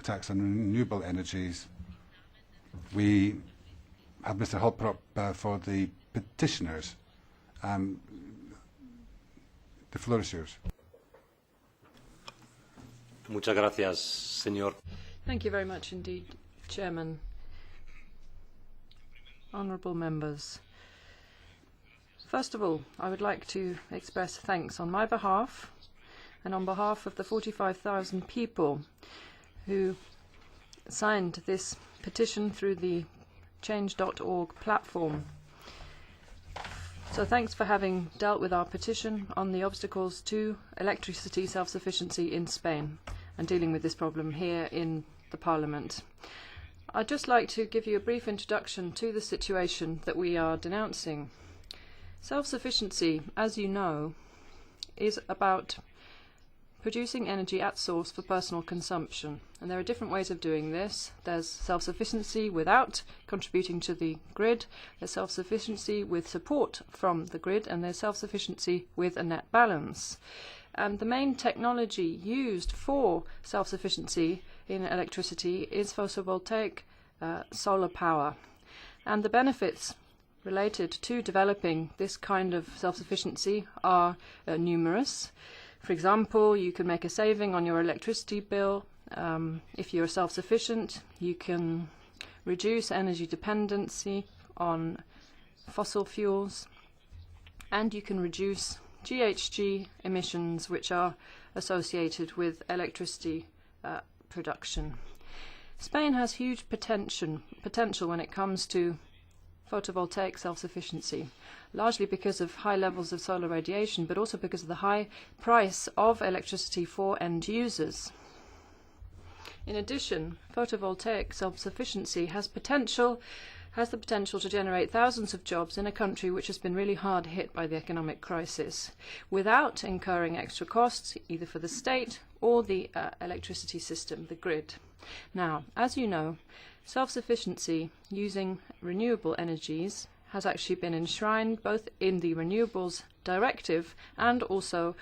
tax on renewable energies. We have Mr. Holprop for the petitioners. The floor is yours. Muchas gracias, señor. Thank you very much indeed, Chairman. Honourable members. First of all, I would like to express thanks on my behalf and on behalf of the 45,000 people who signed this petition through the change.org platform. So thanks for having dealt with our petition on the obstacles to electricity self-sufficiency in Spain and dealing with this problem here in the Parliament. I'd just like to give you a brief introduction to the situation that we are denouncing. Self-sufficiency, as you know, is about producing energy at source for personal consumption. And there are different ways of doing this. There's self-sufficiency without contributing to the grid, there's self-sufficiency with support from the grid, and there's self-sufficiency with a net balance. And the main technology used for self-sufficiency in electricity is photovoltaic solar power. And the benefits related to developing this kind of self-sufficiency are numerous. For example, you can make a saving on your electricity bill. If you're self-sufficient, you can reduce energy dependency on fossil fuels, and you can reduce GHG emissions, which are associated with electricity production. Spain has huge potential when it comes to photovoltaic self-sufficiency, largely because of high levels of solar radiation, but also because of the high price of electricity for end users. In addition, photovoltaic self-sufficiency has the potential to generate thousands of jobs in a country which has been really hard hit by the economic crisis, without incurring extra costs either for the state or the electricity system, the grid. Now, as you know, self-sufficiency using renewable energies has actually been enshrined both in the Renewables Directive and also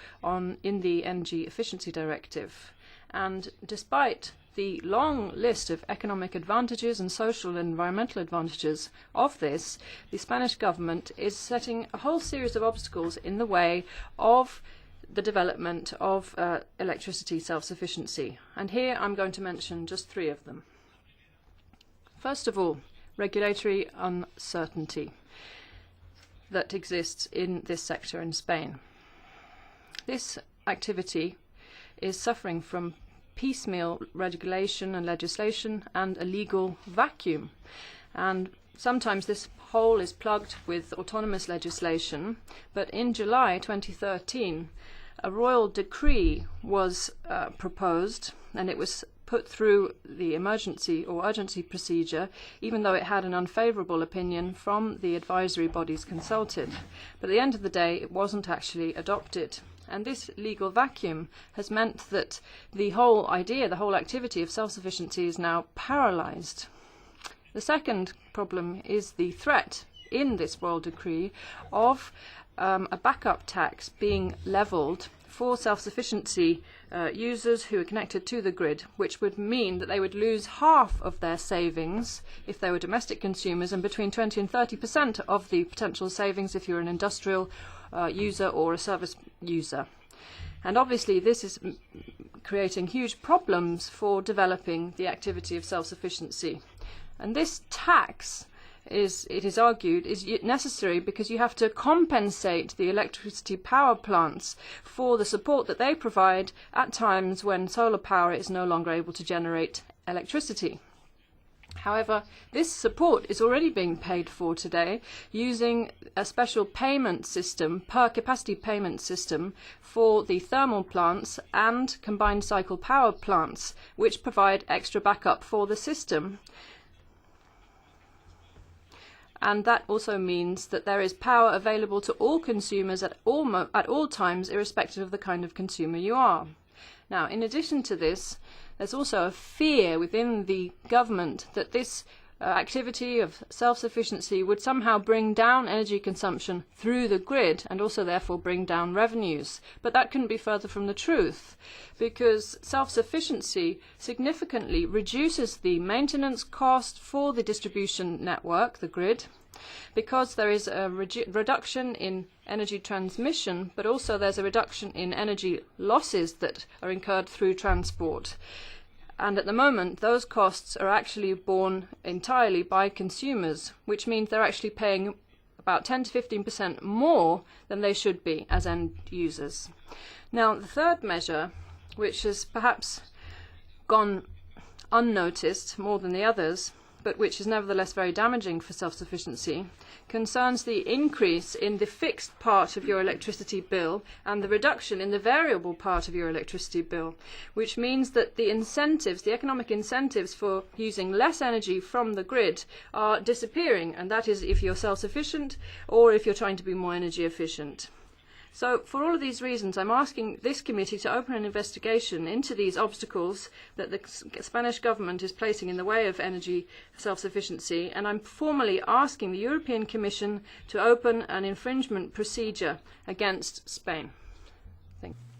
in the Energy Efficiency Directive. And despite the long list of economic advantages and social and environmental advantages of this, the Spanish government is setting a whole series of obstacles in the way of the development of electricity self-sufficiency. And here I'm going to mention just three of them. First of all, regulatory uncertainty that exists in this sector in Spain. This activity is suffering from piecemeal regulation and legislation and a legal vacuum. And sometimes this hole is plugged with autonomous legislation, but in July 2013, a royal decree was proposed, and it was put through the emergency or urgency procedure, even though it had an unfavourable opinion from the advisory bodies consulted. But at the end of the day, it wasn't actually adopted. And this legal vacuum has meant that the whole idea, the whole activity of self-sufficiency is now paralysed. The second problem is the threat in this royal decree of a backup tax being levelled for self-sufficiency users who are connected to the grid, which would mean that they would lose half of their savings if they were domestic consumers, and between 20 and 30% of the potential savings if you're an industrial user or a service user. And obviously this is creating huge problems for developing the activity of self-sufficiency. And this tax, it is argued, is necessary because you have to compensate the electricity power plants for the support that they provide at times when solar power is no longer able to generate electricity. However, this support is already being paid for today using a special payment system, per capacity payment system, for the thermal plants and combined cycle power plants, which provide extra backup for the system. And that also means that there is power available to all consumers at all times, irrespective of the kind of consumer you are. Now, in addition to this, there's also a fear within the government that this activity of self-sufficiency would somehow bring down energy consumption through the grid and also therefore bring down revenues. But that couldn't be further from the truth, because self-sufficiency significantly reduces the maintenance cost for the distribution network, the grid, because there is a reduction in energy transmission, but also there's a reduction in energy losses that are incurred through transport. And at the moment, those costs are actually borne entirely by consumers, which means they're actually paying about 10 to 15% more than they should be as end users. Now, the third measure, which has perhaps gone unnoticed more than the others, but which is nevertheless very damaging for self-sufficiency, concerns the increase in the fixed part of your electricity bill and the reduction in the variable part of your electricity bill, which means that the incentives, the economic incentives for using less energy from the grid are disappearing, and that is if you're self-sufficient or if you're trying to be more energy efficient. So for all of these reasons, I'm asking this committee to open an investigation into these obstacles that the Spanish government is placing in the way of energy self-sufficiency, and I'm formally asking the European Commission to open an infringement procedure against Spain. Thank you.